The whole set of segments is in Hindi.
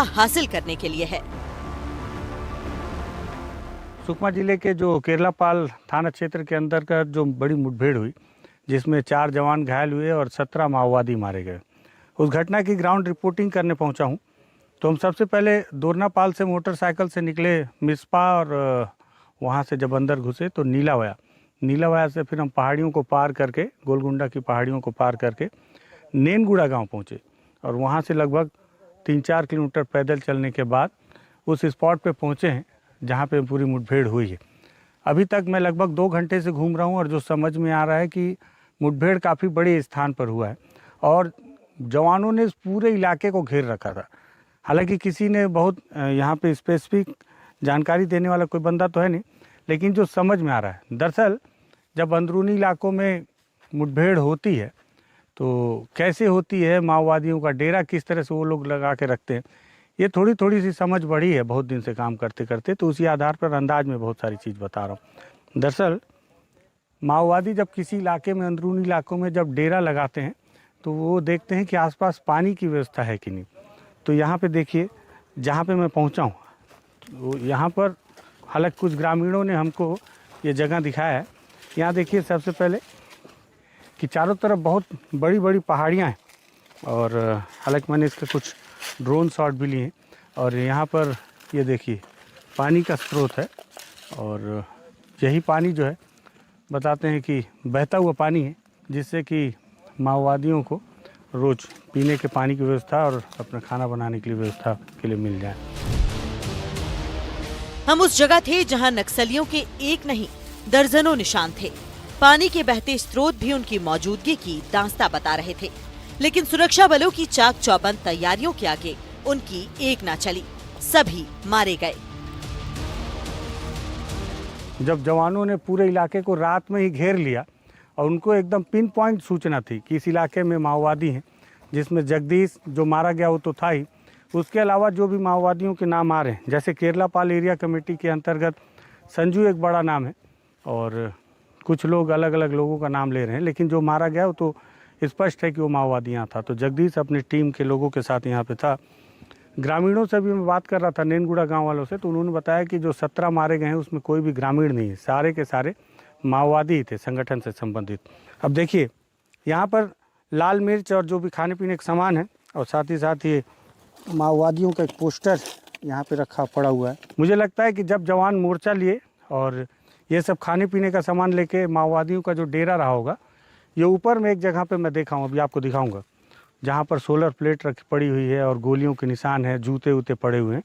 हासिल करने के लिए है। सुकमा जिले के जो केरलापाल थाना क्षेत्र के अंतर्गत जो बड़ी मुठभेड़ हुई, जिसमें 4 जवान घायल हुए और 17 माओवादी मारे गए, उस घटना की ग्राउंड रिपोर्टिंग करने पहुंचा हूं। तो हम सबसे पहले दोरनापाल से मोटरसाइकिल से निकले मिसपा, और वहां से जब अंदर घुसे तो नीलावाया से फिर हम पहाड़ियों को पार करके, गोलगुंडा की पहाड़ियों को पार करके नेनगुड़ा गांव पहुंचे, और वहां से लगभग 3-4 किलोमीटर पैदल चलने के बाद उस स्पॉट पे पहुंचे हैं जहां पे पूरी मुठभेड़ हुई है। अभी तक मैं लगभग 2 घंटे से घूम रहा हूं, और जो समझ में आ रहा है कि मुठभेड़ काफ़ी बड़े स्थान पर हुआ है और जवानों ने इस पूरे इलाके को घेर रखा था। हालांकि किसी ने बहुत यहाँ पे स्पेसिफिक जानकारी देने वाला कोई बंदा तो है नहीं, लेकिन जो समझ में आ रहा है, दरअसल जब अंदरूनी इलाकों में मुठभेड़ होती है तो कैसे होती है, माओवादियों का डेरा किस तरह से वो लोग लगा के रखते हैं, ये थोड़ी थोड़ी सी समझ बढ़ी है बहुत दिन से काम करते करते। तो उसी आधार पर अंदाज में बहुत सारी चीज़ बता रहा हूँ। दरअसल माओवादी जब किसी इलाके में, अंदरूनी इलाकों में जब डेरा लगाते हैं तो वो देखते हैं कि आसपास पानी की व्यवस्था है कि नहीं। तो यहाँ पे देखिए, जहाँ पे मैं पहुँचा हूँ, तो यहाँ पर हालांकि कुछ ग्रामीणों ने हमको ये जगह दिखाया है। यहाँ देखिए सबसे पहले कि चारों तरफ बहुत बड़ी बड़ी पहाड़ियाँ हैं, और हालांकि मैंने इसके कुछ ड्रोन शॉट भी लिए हैं। और यहाँ पर ये देखिए पानी का स्रोत है, और यही पानी जो है बताते हैं कि बहता हुआ पानी है, जिससे कि माओवादियों को रोज़ पीने के पानी की व्यवस्था और अपना खाना बनाने के लिए व्यवस्था के लिए मिल जाए। हम उस जगह थे जहां नक्सलियों के एक नहीं दर्जनों निशान थे। पानी के बहते स्रोत भी उनकी मौजूदगी की दास्तां बता रहे थे, लेकिन सुरक्षा बलों की चाक चौबंद तैयारियों के आगे उनकी एक ना चली, सभी मारे गए। जब जवानों ने पूरे इलाके को रात में ही घेर लिया और उनको एकदम पिन पॉइंट सूचना थी कि इस इलाके में माओवादी हैं, जिसमें जगदीश जो मारा गया वो तो था ही, उसके अलावा जो भी माओवादियों के नाम आ रहे हैं, जैसे केरलापाल एरिया कमेटी के अंतर्गत संजू एक बड़ा नाम है, और कुछ लोग अलग अलग लोगों का नाम ले रहे हैं, लेकिन जो मारा गया वो तो स्पष्ट है कि वो माओवादी यहाँ था। तो जगदीश अपनी टीम के लोगों के साथ यहाँ पे था। ग्रामीणों से भी मैं बात कर रहा था, नेनगुड़ा गांव वालों से, तो उन्होंने बताया कि जो 17 मारे गए हैं उसमें कोई भी ग्रामीण नहीं है, सारे के सारे माओवादी ही थे, संगठन से संबंधित। अब देखिए यहाँ पर लाल मिर्च और जो भी खाने पीने का सामान है, और साथ ही माओवादियों का एक पोस्टर यहाँ पे रखा पड़ा हुआ है। मुझे लगता है कि जब जवान मोर्चा लिए और ये सब खाने पीने का सामान लेके माओवादियों का जो डेरा रहा होगा, ये ऊपर में एक जगह पे मैं देखा हूँ, अभी आपको दिखाऊंगा, जहाँ पर सोलर प्लेट रखी पड़ी हुई है और गोलियों के निशान है, जूते वूते पड़े हुए हैं।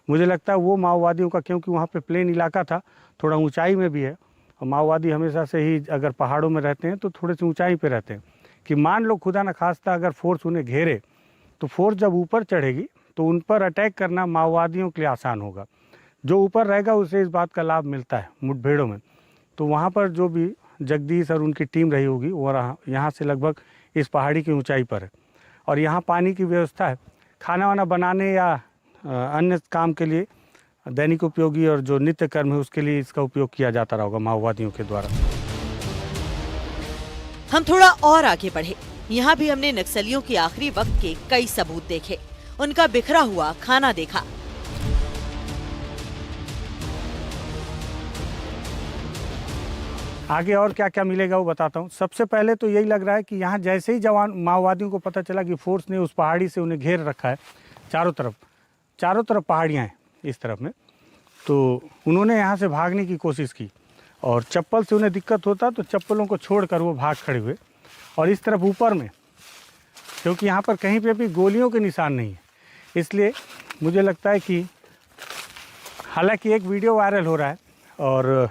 मुझे लगता है वो माओवादियों का, क्योंकि वहाँ पे प्लेन इलाका था, थोड़ा ऊंचाई में भी है, और माओवादी हमेशा से ही अगर पहाड़ों में रहते हैं तो थोड़े से ऊंचाई पे रहते हैं, कि मान लो खुदा न खास्ता अगर फोर्स उन्हें घेरे तो फोर्स जब ऊपर चढ़ेगी तो उन पर अटैक करना माओवादियों के लिए आसान होगा। जो ऊपर रहेगा उसे इस बात का लाभ मिलता है मुठभेड़ों में। तो वहाँ पर जो भी जगदीश और उनकी टीम रही होगी वो यहाँ से लगभग इस पहाड़ी की ऊंचाई पर है, और यहाँ पानी की व्यवस्था है। खाना वाना बनाने या अन्य काम के लिए, दैनिक उपयोगी और जो नित्य कर्म है उसके लिए इसका उपयोग किया जाता रहा होगा माओवादियों के द्वारा। हम थोड़ा और आगे बढ़े। यहाँ भी हमने नक्सलियों के आखिरी वक्त के कई सबूत देखे, उनका बिखरा हुआ खाना देखा। आगे और क्या क्या मिलेगा वो बताता हूँ। सबसे पहले तो यही लग रहा है कि यहाँ जैसे ही जवान माओवादियों को पता चला कि फोर्स ने उस पहाड़ी से उन्हें घेर रखा है, चारों तरफ पहाड़ियाँ हैं इस तरफ में, तो उन्होंने यहाँ से भागने की कोशिश की, और चप्पल से उन्हें दिक्कत होता तो चप्पलों को छोड़कर वो भाग खड़े हुए। और इस तरफ ऊपर में, क्योंकि यहाँ पर कहीं पे भी गोलियों के निशान नहीं है, इसलिए मुझे लगता है कि, हालांकि एक वीडियो वायरल हो रहा है और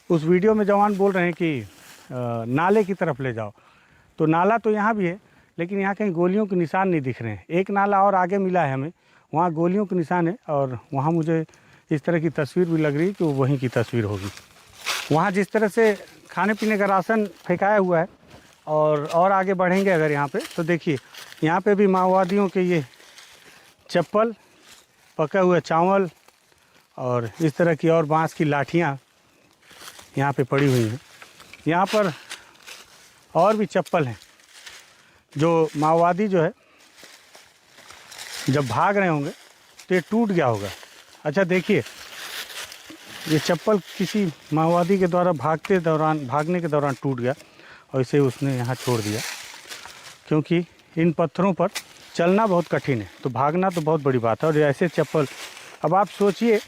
उस वीडियो में जवान बोल रहे हैं कि नाले की तरफ ले जाओ, तो नाला तो यहाँ भी है, लेकिन यहाँ कहीं गोलियों के निशान नहीं दिख रहे हैं। एक नाला और आगे मिला है हमें, वहाँ गोलियों के निशान है, और वहाँ मुझे इस तरह की तस्वीर भी लग रही है कि वो वहीं की तस्वीर होगी। वहाँ जिस तरह से खाने पीने का राशन फेंकाया हुआ है, और आगे बढ़ेंगे अगर यहाँ पे, तो देखिए यहाँ पे भी माओवादियों के ये चप्पल, पका हुआ चावल और इस तरह की और बांस की लाठियाँ यहाँ पे पड़ी हुई हैं। यहाँ पर और भी चप्पल हैं, जो माओवादी जो है जब भाग रहे होंगे तो ये टूट गया होगा। अच्छा देखिए, ये चप्पल किसी माओवादी के द्वारा भागने के दौरान टूट गया और इसे उसने यहाँ छोड़ दिया, क्योंकि इन पत्थरों पर चलना बहुत कठिन है, तो भागना तो बहुत बड़ी बात है। और ऐसे चप्पल, अब आप सोचिए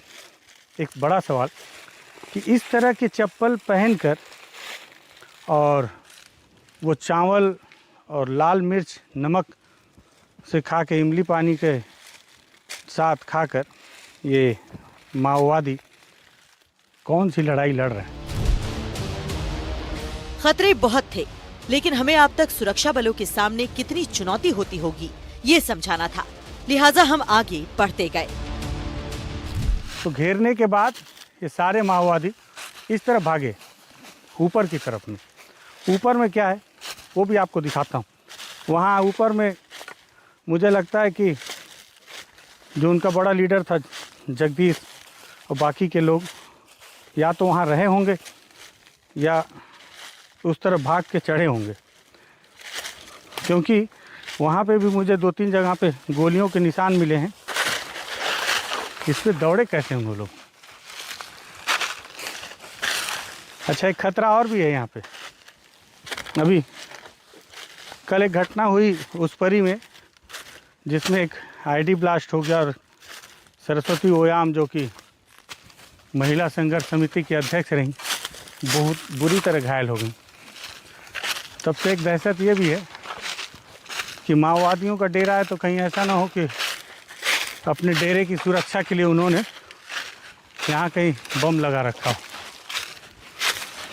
एक बड़ा सवाल कि इस तरह के चप्पल पहनकर और वो चावल और लाल मिर्च नमक से खा के, इमली पानी के साथ खाकर ये माओवादी कौन सी लड़ाई लड़ रहे हैं। खतरे बहुत थे, लेकिन हमें अब तक सुरक्षा बलों के सामने कितनी चुनौती होती होगी ये समझाना था, लिहाजा हम आगे बढ़ते गए। तो घेरने के बाद ये सारे माओवादी इस तरफ भागे ऊपर की तरफ में। ऊपर में क्या है वो भी आपको दिखाता हूँ। वहाँ ऊपर में मुझे लगता है कि जो उनका बड़ा लीडर था जगदीश और बाकी के लोग या तो वहाँ रहे होंगे या उस तरफ भाग के चढ़े होंगे, क्योंकि वहाँ पे भी मुझे 2-3 जगह पे गोलियों के निशान मिले हैं। इस पे दौड़े कैसे हैं वो लोग। अच्छा, एक खतरा और भी है यहाँ पे। अभी कल एक घटना हुई उस परी में, जिसमें एक आईडी ब्लास्ट हो गया और सरस्वती ओयाम, जो कि महिला संघर्ष समिति की अध्यक्ष रहीं, बहुत बुरी तरह घायल हो गई। तब से एक दहशत ये भी है कि माओवादियों का डेरा है, तो कहीं ऐसा ना हो कि अपने डेरे की सुरक्षा के लिए उन्होंने यहाँ कहीं बम लगा रखा हो।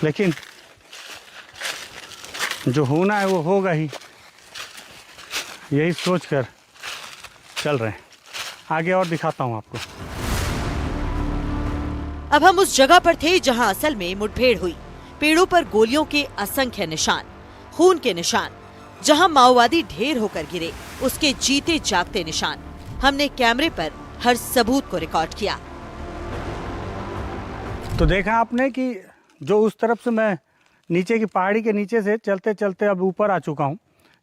लेकिन जो होना है वो होगा ही, यही सोचकर चल रहे हैं। आगे और दिखाता हूँ आपको। अब हम उस जगह पर थे जहां असल में मुठभेड़ हुई। पेड़ों पर गोलियों के असंख्य निशान, खून के निशान, जहां माओवादी ढेर होकर गिरे उसके जीते जागते निशान। हमने कैमरे पर हर सबूत को रिकॉर्ड किया। तो देखा आपने कि जो उस तरफ से मैं नीचे की पहाड़ी के नीचे से चलते चलते अब ऊपर आ चुका हूँ।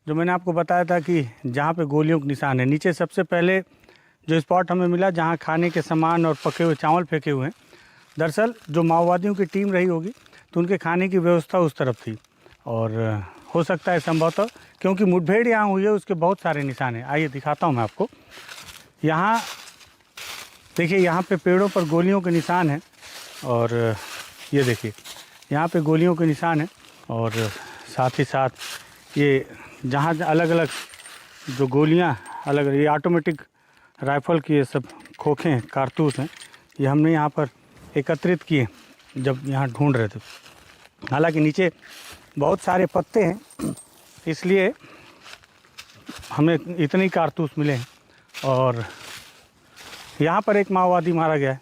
जो मैंने आपको बताया था कि जहाँ पे गोलियों के निशान है, नीचे सबसे पहले जो स्पॉट हमें मिला जहाँ खाने के सामान और पके हुए चावल फेंके हुए हैं। दरअसल जो माओवादियों की टीम रही होगी तो उनके खाने की व्यवस्था उस तरफ थी, और हो सकता है संभवतः क्योंकि मुठभेड़ यहाँ हुई है उसके बहुत सारे निशान हैं। आइए दिखाता हूँ मैं आपको। यहाँ देखिए, यहाँ पे पेड़ों पर गोलियों के निशान हैं, और ये देखिए यहाँ पे गोलियों के निशान हैं, और साथ ही साथ ये जहाँ अलग अलग जो गोलियाँ अलग, ये ऑटोमेटिक राइफ़ल की ये सब खोखे हैं, कारतूस हैं, ये हमने यहाँ पर एकत्रित किए जब यहाँ ढूंढ रहे थे। हालांकि नीचे बहुत सारे पत्ते हैं, इसलिए हमें इतने ही कारतूस मिले हैं। और यहाँ पर एक माओवादी मारा गया है,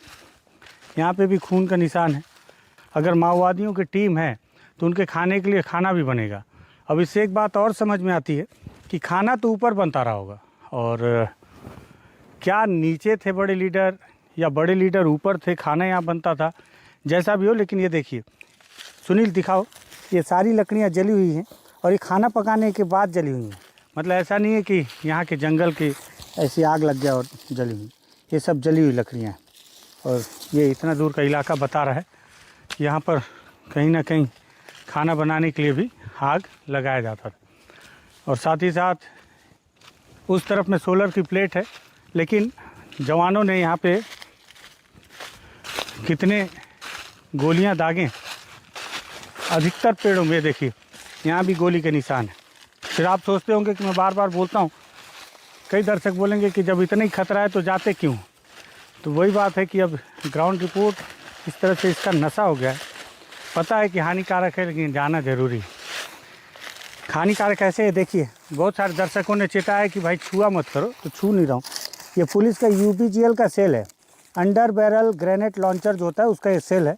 यहाँ पे भी खून का निशान है। अगर माओवादियों की टीम है तो उनके खाने के लिए खाना भी बनेगा। अब इससे एक बात और समझ में आती है कि खाना तो ऊपर बनता रहा होगा, और क्या नीचे थे बड़े लीडर या बड़े लीडर ऊपर थे, खाना यहाँ बनता था, जैसा भी हो। लेकिन ये देखिए, सुनील दिखाओ, ये सारी लकड़ियाँ जली हुई हैं और ये खाना पकाने के बाद जली हुई हैं। मतलब ऐसा नहीं है कि यहाँ के जंगल की ऐसी आग लग गया और जली हुई, ये सब जली हुई लकड़ियाँ हैं। और ये इतना दूर का इलाका बता रहा है कि यहाँ पर कहीं ना कहीं खाना बनाने के लिए भी आग लगाया जाता था। और साथ ही साथ उस तरफ में सोलर की प्लेट है, लेकिन जवानों ने यहाँ पे कितने गोलियां दागे। अधिकतर पेड़ों में देखिए यहाँ भी गोली के निशान है। फिर आप सोचते होंगे कि मैं बार बार बोलता हूँ, कई दर्शक बोलेंगे कि जब इतना ही खतरा है तो जाते क्यों। तो वही बात है कि अब ग्राउंड रिपोर्ट इस तरह से इसका नशा हो गया है। पता है कि हानिकारक है, लेकिन जाना ज़रूरी है। हानिकारक ऐसे है, देखिए बहुत सारे दर्शकों ने चेताया कि भाई छुआ मत करो, तो छू नहीं रहा हूँ। ये पुलिस का UPGL का सेल है, अंडर बैरल ग्रेनेड लॉन्चर जो होता है उसका ये सेल है।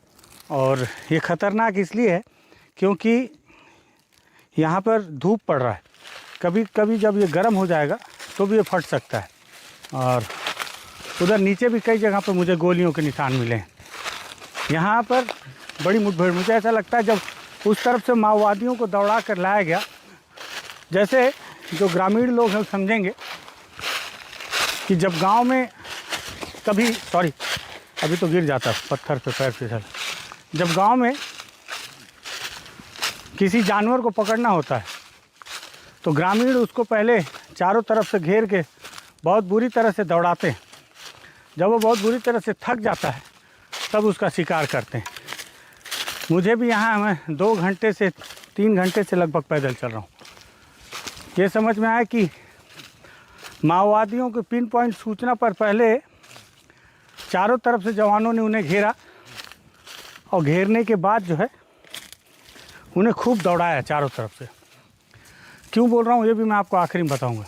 और ये ख़तरनाक इसलिए है क्योंकि यहाँ पर धूप पड़ रहा है, कभी कभी जब ये गर्म हो जाएगा तो भी ये फट सकता है। और उधर नीचे भी कई जगह पर मुझे गोलियों के निशान मिले हैं। यहाँ पर बड़ी मुठभेड़, मुझे ऐसा लगता है जब उस तरफ से माओवादियों को दौड़ा कर लाया गया, जैसे जो ग्रामीण लोग हैं समझेंगे कि जब गांव में कभी सॉरी अभी तो गिर जाता पत्थर पे पैर फिसल। जब गांव में किसी जानवर को पकड़ना होता है तो ग्रामीण उसको पहले चारों तरफ से घेर के बहुत बुरी तरह से दौड़ाते हैं। जब वो बहुत बुरी तरह से थक जाता है तब उसका शिकार करते हैं। मुझे भी यहाँ मैं 2 घंटे से 3 घंटे से लगभग पैदल चल रहा हूँ। ये समझ में आया कि माओवादियों के पिन पॉइंट सूचना पर पहले चारों तरफ से जवानों ने उन्हें घेरा और घेरने के बाद जो है उन्हें खूब दौड़ाया चारों तरफ से। क्यों बोल रहा हूँ ये भी मैं आपको आखिरी में बताऊँगा।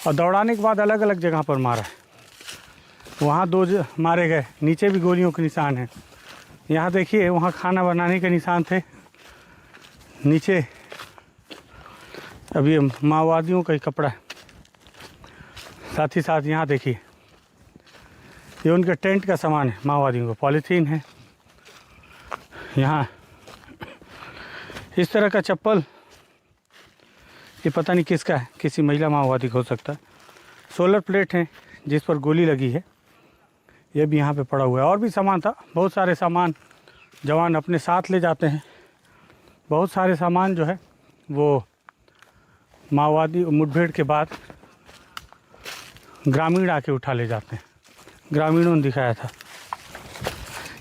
और दौड़ाने के बाद अलग अलग जगह पर मारा है। वहाँ 2 मारे गए, नीचे भी गोलियों के निशान हैं। यहाँ देखिए वहाँ खाना बनाने के निशान थे, नीचे अभी माओवादियों का ही कपड़ा है। साथ ही साथ यहाँ देखिए ये उनके टेंट का सामान है, माओवादियों का पॉलीथीन है। यहाँ इस तरह का चप्पल ये पता नहीं किसका है, किसी महिला माओवादी का हो सकता है। सोलर प्लेट है जिस पर गोली लगी है, ये भी यहाँ पे पड़ा हुआ है। और भी सामान था, बहुत सारे सामान जवान अपने साथ ले जाते हैं। बहुत सारे सामान जो है वो माओवादी मुठभेड़ के बाद ग्रामीण आके उठा ले जाते हैं। ग्रामीणों ने दिखाया था।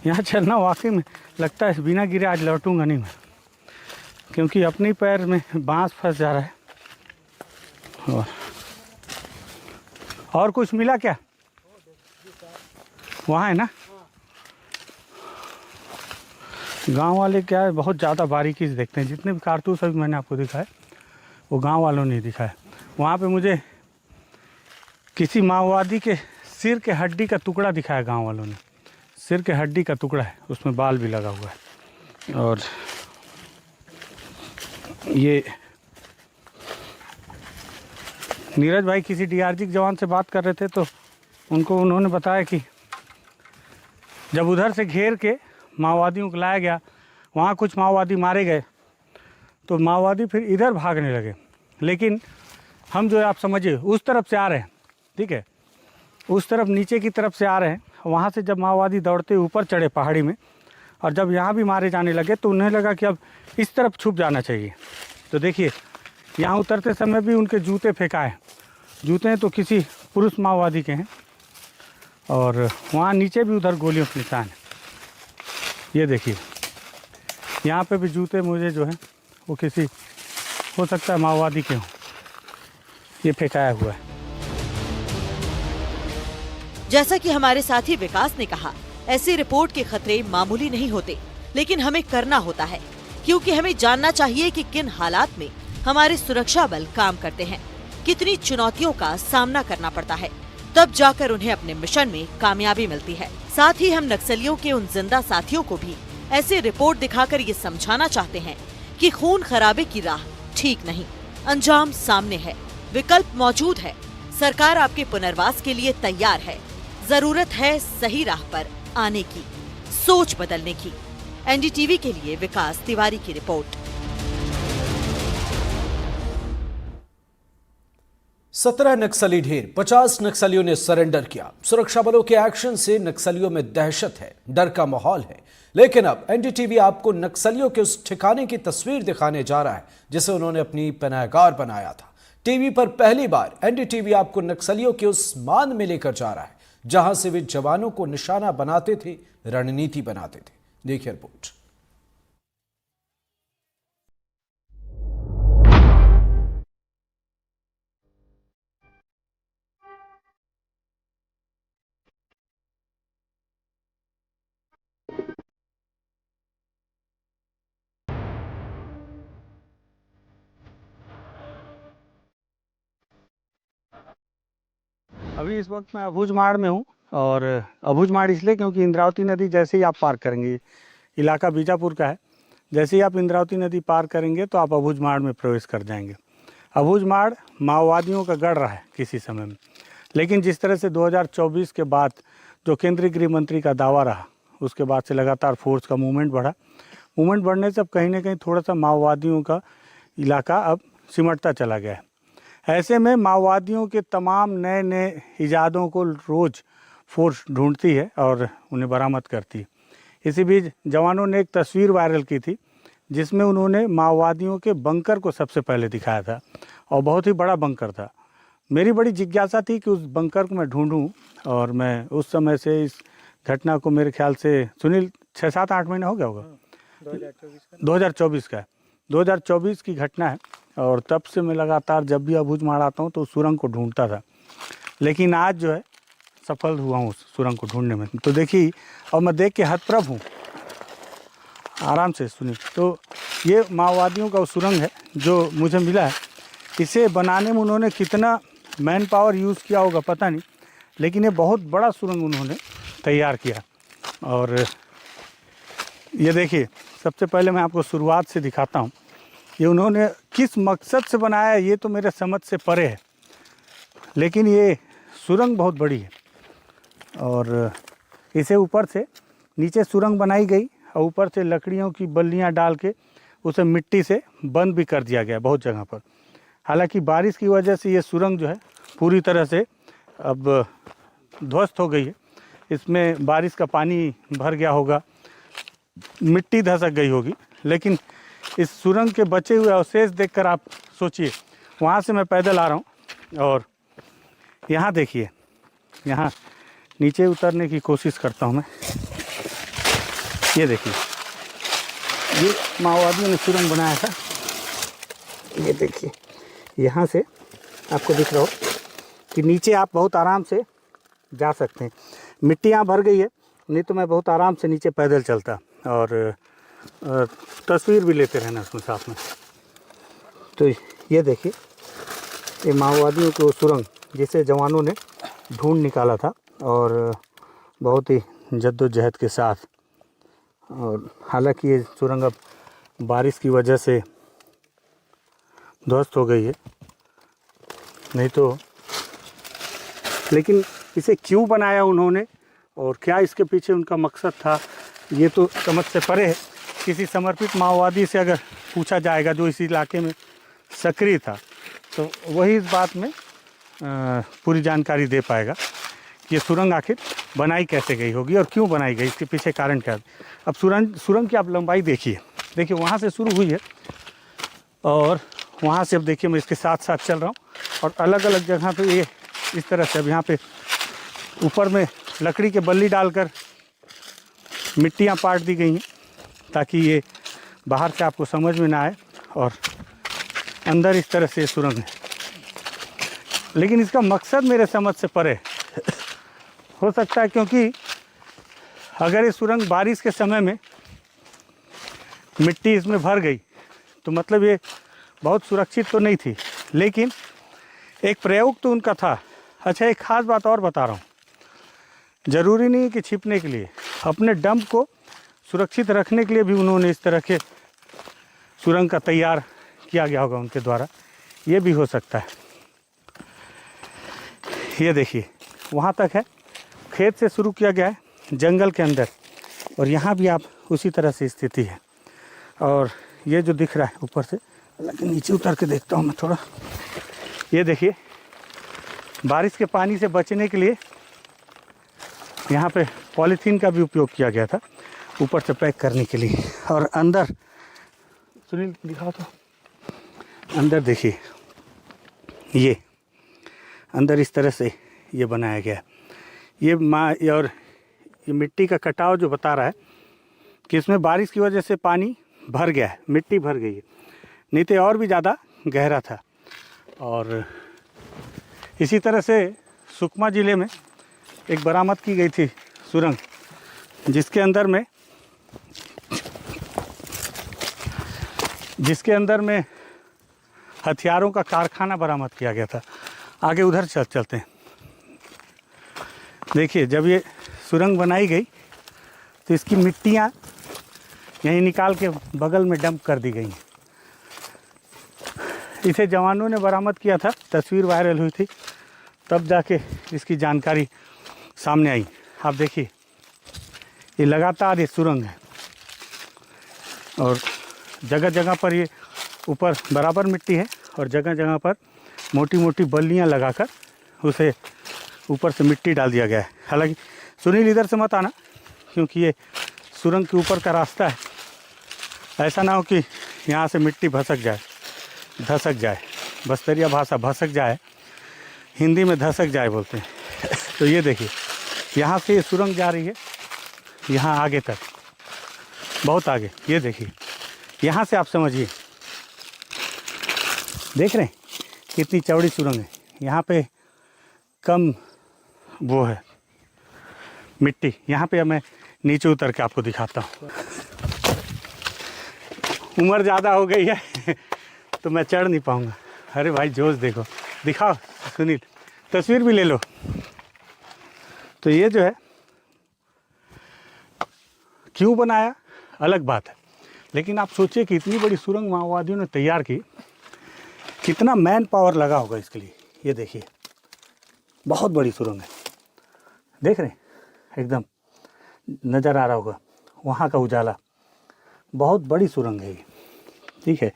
यहाँ चलना वाकई में लगता है बिना गिरे आज लौटूंगा नहीं मैं, क्योंकि अपने पैर में बांस फंस जा रहा है। और कुछ मिला क्या? वहाँ है ना। गांव वाले क्या है बहुत ज़्यादा बारीकी से देखते हैं। जितने भी कारतूस अभी मैंने आपको दिखाए वो गांव वालों ने दिखाया। वहाँ पे मुझे किसी माओवादी के सिर के हड्डी का टुकड़ा दिखाया गांव वालों ने। सिर के हड्डी का टुकड़ा है, उसमें बाल भी लगा हुआ है। और ये नीरज भाई किसी डीआरजी के जवान से बात कर रहे थे तो उन्होंने बताया कि जब उधर से घेर के माओवादियों को लाया गया, वहाँ कुछ माओवादी मारे गए तो माओवादी फिर इधर भागने लगे। लेकिन हम जो है आप समझिए उस तरफ से आ रहे हैं, ठीक है, उस तरफ नीचे की तरफ से आ रहे हैं। वहाँ से जब माओवादी दौड़ते ऊपर चढ़े पहाड़ी में और जब यहाँ भी मारे जाने लगे तो उन्हें लगा कि अब इस तरफ छुप जाना चाहिए। तो देखिए यहाँ उतरते समय भी उनके जूते फेंकाए। जूते हैं तो किसी पुरुष माओवादी के हैं और वहाँ नीचे भी उधर गोलियों के निशान है। ये देखिए यहाँ पे भी जूते मुझे जो है वो किसी हो सकता है माओवादी के हों, ये फेंकाया हुआ है। जैसा कि हमारे साथी विकास ने कहा, ऐसी रिपोर्ट के खतरे मामूली नहीं होते, लेकिन हमें करना होता है क्योंकि हमें जानना चाहिए कि किन हालात में हमारे सुरक्षा बल काम करते हैं, कितनी चुनौतियों का सामना करना पड़ता है, तब जाकर उन्हें अपने मिशन में कामयाबी मिलती है। साथ ही हम नक्सलियों के उन जिंदा साथियों को भी ऐसी रिपोर्ट दिखाकर ये समझाना चाहते हैं कि खून खराबे की राह ठीक नहीं, अंजाम सामने है, विकल्प मौजूद है, सरकार आपके पुनर्वास के लिए तैयार है। जरूरत है सही राह पर आने की, सोच बदलने की। एनडीटीवी के लिए विकास तिवारी की रिपोर्ट। 17 नक्सली ढेर, 50 नक्सलियों ने सरेंडर किया। सुरक्षा बलों के एक्शन से नक्सलियों में दहशत है, डर का माहौल है। लेकिन अब एनडीटीवी आपको नक्सलियों के उस ठिकाने की तस्वीर दिखाने जा रहा है जिसे उन्होंने अपनी पनाहगाह बनाया था। टीवी पर पहली बार एनडीटीवी आपको नक्सलियों के उस मान में लेकर जा रहा है जहां से वे जवानों को निशाना बनाते थे, रणनीति बनाते थे। देखिए रिपोर्ट। अभी इस वक्त मैं अबूझमाड़ में हूँ और अबूझमाड़ इसलिए क्योंकि इंद्रावती नदी जैसे ही आप पार करेंगे, इलाका बीजापुर का है, जैसे ही आप इंद्रावती नदी पार करेंगे तो आप अबूझमाड़ में प्रवेश कर जाएंगे। अबूझमाड़ माओवादियों का गढ़ रहा है किसी समय में, लेकिन जिस तरह से 2024 के बाद जो केंद्रीय गृह मंत्री का दावा रहा, उसके बाद से लगातार फोर्स का मूवमेंट बढ़ा। मूवमेंट बढ़ने से अब कहीं ना कहीं थोड़ा सा माओवादियों का इलाका अब सिमटता चला गया है। ऐसे में माओवादियों के तमाम नए नए इजादों को रोज़ फोर्स ढूंढती है और उन्हें बरामद करती है। इसी बीच जवानों ने एक तस्वीर वायरल की थी जिसमें उन्होंने माओवादियों के बंकर को सबसे पहले दिखाया था और बहुत ही बड़ा बंकर था। मेरी बड़ी जिज्ञासा थी कि उस बंकर को मैं ढूंढूं और मैं उस समय से इस घटना को, मेरे ख्याल से सुनील 6-7-8 महीना हो गया होगा, 2024 का है, 2024 की घटना है। और तब से मैं लगातार जब भी अबूझ मार आता हूँ तो उस सुरंग को ढूंढता था, लेकिन आज जो है सफल हुआ हूँ उस सुरंग को ढूंढने में। तो देखिए, और मैं देख के हतप्रभ हूँ। आराम से सुनिए। तो ये माओवादियों का वो सुरंग है जो मुझे मिला है। इसे बनाने में उन्होंने कितना मैन पावर यूज़ किया होगा पता नहीं, लेकिन ये बहुत बड़ा सुरंग उन्होंने तैयार किया। और ये देखिए, सबसे पहले मैं आपको शुरुआत से दिखाता हूँ ये उन्होंने किस मकसद से बनाया है, ये तो मेरे समझ से परे है, लेकिन ये सुरंग बहुत बड़ी है। और इसे ऊपर से नीचे सुरंग बनाई गई और ऊपर से लकड़ियों की बल्लियाँ डाल के उसे मिट्टी से बंद भी कर दिया गया बहुत जगह पर। हालांकि बारिश की वजह से ये सुरंग जो है पूरी तरह से अब ध्वस्त हो गई है। इसमें बारिश का पानी भर गया होगा, मिट्टी धसक गई होगी, लेकिन इस सुरंग के बचे हुए अवशेष देखकर आप सोचिए। वहाँ से मैं पैदल आ रहा हूँ और यहाँ देखिए, यहाँ नीचे उतरने की कोशिश करता हूँ मैं। ये देखिए, ये माओवादियों ने सुरंग बनाया था। ये देखिए, यहाँ से आपको दिख रहा हो कि नीचे आप बहुत आराम से जा सकते हैं। मिट्टी यहाँ भर गई है, नहीं तो मैं बहुत आराम से नीचे पैदल चलता और तस्वीर भी लेते रहना उसमें साथ में। तो ये देखिए, ये माओवादियों की वो सुरंग जिसे जवानों ने ढूंढ निकाला था और बहुत ही जद्दोजहद के साथ। और हालांकि ये सुरंग अब बारिश की वजह से ध्वस्त हो गई है, नहीं तो, लेकिन इसे क्यों बनाया उन्होंने और क्या इसके पीछे उनका मकसद था, ये तो समझ से परे है। किसी समर्पित माओवादी से अगर पूछा जाएगा जो इस इलाके में सक्रिय था, तो वही इस बात में पूरी जानकारी दे पाएगा कि ये सुरंग आखिर बनाई कैसे गई होगी और क्यों बनाई गई, इसके पीछे कारण क्या है। अब सुरंग की आप लंबाई देखिए, वहाँ से शुरू हुई है और वहाँ से अब देखिए मैं इसके साथ साथ चल रहा हूँ और अलग अलग जगह पे ये इस तरह से अब यहाँ पे ऊपर में लकड़ी के बल्ली डालकर मिट्टियाँ पाट दी गई हैं ताकि ये बाहर से आपको समझ में ना आए। और अंदर इस तरह से सुरंग है, लेकिन इसका मकसद मेरे समझ से परे हो सकता है, क्योंकि अगर ये सुरंग बारिश के समय में मिट्टी इसमें भर गई तो मतलब ये बहुत सुरक्षित तो नहीं थी, लेकिन एक प्रयोग तो उनका था। अच्छा, एक ख़ास बात और बता रहा हूँ, ज़रूरी नहीं कि छिपने के लिए, अपने डंप को सुरक्षित रखने के लिए भी उन्होंने इस तरह के सुरंग का तैयार किया गया होगा उनके द्वारा, ये भी हो सकता है। ये देखिए, वहाँ तक है, खेत से शुरू किया गया है जंगल के अंदर, और यहाँ भी आप उसी तरह से स्थिति है। और ये जो दिख रहा है ऊपर से, लेकिन नीचे उतर के देखता हूँ मैं थोड़ा। ये देखिए, बारिश के पानी से बचने के लिए यहाँ पे पॉलीथीन का भी उपयोग किया गया था ऊपर से पैक करने के लिए। और अंदर सुनील दिखाओ तो, अंदर देखिए, ये अंदर इस तरह से ये बनाया गया है। और ये मिट्टी का कटाव जो बता रहा है कि इसमें बारिश की वजह से पानी भर गया है, मिट्टी भर गई है, नहीं तो और भी ज़्यादा गहरा था। और इसी तरह से सुकमा ज़िले में एक बरामद की गई थी सुरंग, जिसके अंदर में हथियारों का कारखाना बरामद किया गया था। आगे उधर चलते हैं। देखिए, जब ये सुरंग बनाई गई तो इसकी मिट्टियाँ यहीं निकाल के बगल में डंप कर दी गई। इसे जवानों ने बरामद किया था, तस्वीर वायरल हुई थी, तब जाके इसकी जानकारी सामने आई। आप देखिए, ये लगातार ये सुरंग है और जगह जगह पर ये ऊपर बराबर मिट्टी है और जगह जगह पर मोटी मोटी बल्लियाँ लगाकर उसे ऊपर से मिट्टी डाल दिया गया है। हालांकि सुनील इधर से मत आना, क्योंकि ये सुरंग के ऊपर का रास्ता है, ऐसा ना हो कि यहाँ से मिट्टी धसक जाए। बस्तरिया भाषा भसक जाए, हिंदी में धसक जाए बोलते हैं। तो ये देखिए, यहाँ से ये सुरंग जा रही है यहाँ आगे तक, बहुत आगे। ये देखिए, यहाँ से आप समझिए, देख रहे हैं कितनी चौड़ी सुरंग है। यहाँ पे कम वो है मिट्टी। यहाँ पे मैं नीचे उतर के आपको दिखाता हूँ। उम्र ज़्यादा हो गई है तो मैं चढ़ नहीं पाऊँगा। अरे भाई जोश देखो, दिखाओ सुनील, तस्वीर भी ले लो। तो ये जो है क्यों बनाया अलग बात है, लेकिन आप सोचिए कि इतनी बड़ी सुरंग माओवादियों ने तैयार की, कितना मैन पावर लगा होगा इसके लिए। ये देखिए, बहुत बड़ी सुरंग है, देख रहे हैं, एकदम नज़र आ रहा होगा वहाँ का उजाला। बहुत बड़ी सुरंग है ये, ठीक है।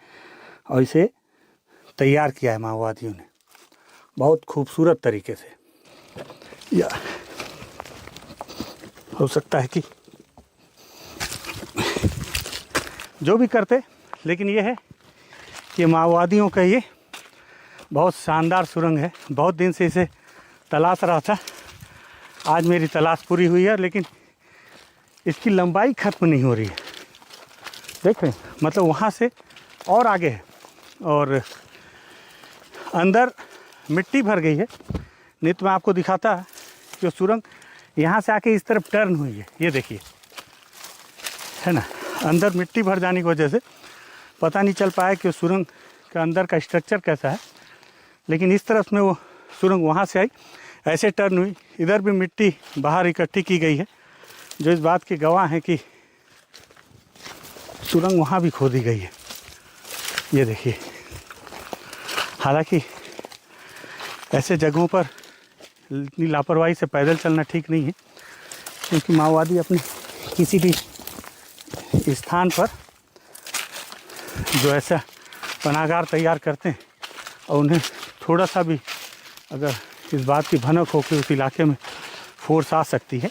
और इसे तैयार किया है माओवादियों ने बहुत खूबसूरत तरीके से। या हो सकता है कि जो भी करते, लेकिन ये है कि माओवादियों का ये बहुत शानदार सुरंग है। बहुत दिन से इसे तलाश रहा था, आज मेरी तलाश पूरी हुई है, लेकिन इसकी लंबाई ख़त्म नहीं हो रही है। देख रहे हैं, मतलब वहाँ से और आगे है और अंदर मिट्टी भर गई है। नहीं तो मैं आपको दिखाता कि वो सुरंग यहाँ से आके इस तरफ टर्न हुई है। ये देखिए, है ना, अंदर मिट्टी भर जाने की वजह से पता नहीं चल पाया कि वो सुरंग का अंदर का स्ट्रक्चर कैसा है। लेकिन इस तरफ में वो सुरंग वहाँ से आई, ऐसे टर्न हुई, इधर भी मिट्टी बाहर इकट्ठी की गई है, जो इस बात के गवाह हैं कि सुरंग वहाँ भी खोदी गई है। ये देखिए, हालांकि ऐसे जगहों पर इतनी लापरवाही से पैदल चलना ठीक नहीं है, क्योंकि माओवादी अपने किसी भी स्थान पर जो ऐसा पनाहगार तैयार करते हैं और उन्हें थोड़ा सा भी अगर इस बात की भनक हो कि उस इलाके में फोर्स आ सकती है,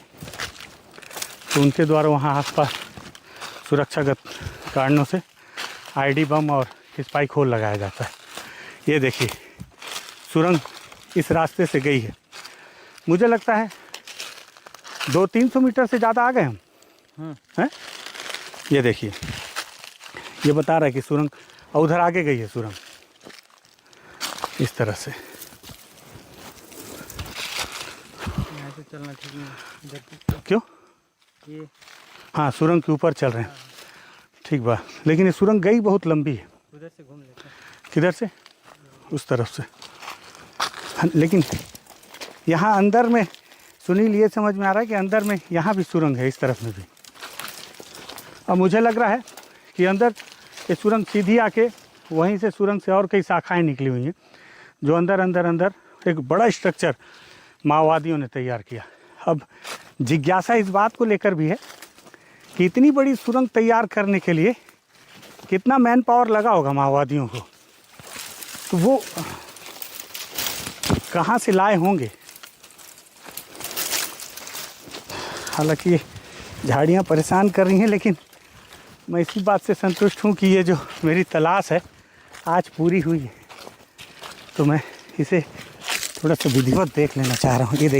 तो उनके द्वारा वहाँ आसपास सुरक्षागत कारणों से आईडी बम और स्पाइक होल लगाया जाता है। ये देखिए, सुरंग इस रास्ते से गई है। मुझे लगता है 200-300 मीटर से ज़्यादा आ गए हम हैं। ये देखिए, ये बता रहा है कि सुरंग उधर आगे गई है सुरंग, इस तरह से। तो चलना ठीक नहीं। क्यों? ये हाँ, सुरंग के ऊपर चल रहे हैं, ठीक बात। लेकिन ये सुरंग गई बहुत लंबी है। उधर से घूम लेते हैं। किधर से? उस तरफ से। लेकिन यहाँ अंदर में सुनील, ये समझ में आ रहा है कि अंदर में यहाँ भी सुरंग है, इस तरफ में भी। अब मुझे लग रहा है कि अंदर ये सुरंग सीधी आके वहीं से सुरंग से और कई शाखाएं निकली हुई हैं, जो अंदर एक बड़ा स्ट्रक्चर माओवादियों ने तैयार किया। अब जिज्ञासा इस बात को लेकर भी है कि इतनी बड़ी सुरंग तैयार करने के लिए कितना मैन पावर लगा होगा माओवादियों को, तो वो कहाँ से लाए होंगे। हालांकि ये झाड़ियाँ परेशान कर रही हैं, लेकिन मैं इसी बात से संतुष्ट हूँ कि ये जो मेरी तलाश है आज पूरी हुई है। तो मैं इसे थोड़ा सा विधिवत देख लेना चाह रहा हूँ। ये देखिए।